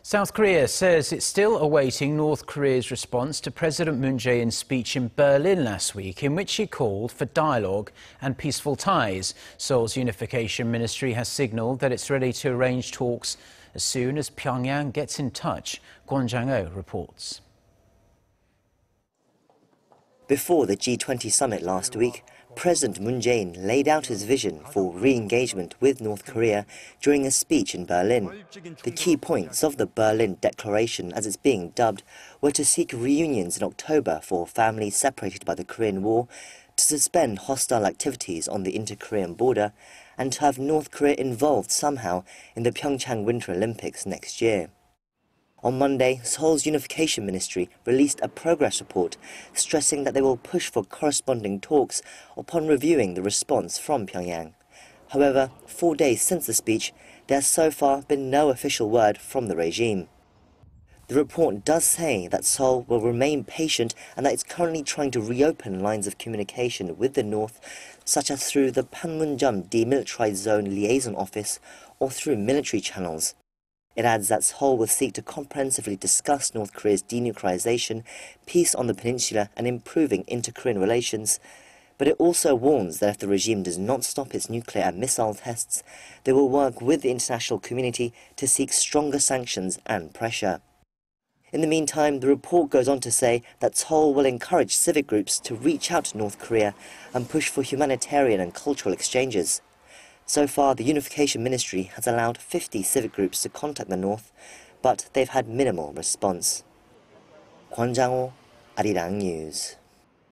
South Korea says it's still awaiting North Korea's response to President Moon Jae-in's speech in Berlin last week, in which he called for dialogue and peaceful ties. Seoul's Unification Ministry has signalled that it's ready to arrange talks as soon as Pyongyang gets in touch. Kwon Jang-ho reports. Before the G20 Summit last week, President Moon Jae-in laid out his vision for re-engagement with North Korea during a speech in Berlin. The key points of the Berlin Declaration, as it's being dubbed, were to seek reunions in October for families separated by the Korean War, to suspend hostile activities on the inter-Korean border, and to have North Korea involved somehow in the Pyeongchang Winter Olympics next year. On Monday, Seoul's Unification Ministry released a progress report stressing that they will push for corresponding talks upon reviewing the response from Pyongyang. However, 4 days since the speech, there has so far been no official word from the regime. The report does say that Seoul will remain patient and that it's currently trying to reopen lines of communication with the North, such as through the Panmunjom Demilitarized Zone Liaison Office or through military channels. It adds that Seoul will seek to comprehensively discuss North Korea's denuclearization, peace on the peninsula and improving inter-Korean relations. But it also warns that if the regime does not stop its nuclear and missile tests, they will work with the international community to seek stronger sanctions and pressure. In the meantime, the report goes on to say that Seoul will encourage civic groups to reach out to North Korea and push for humanitarian and cultural exchanges. So far, the Unification Ministry has allowed 50 civic groups to contact the North, but they've had minimal response. Kwon Jang-ho, Arirang News.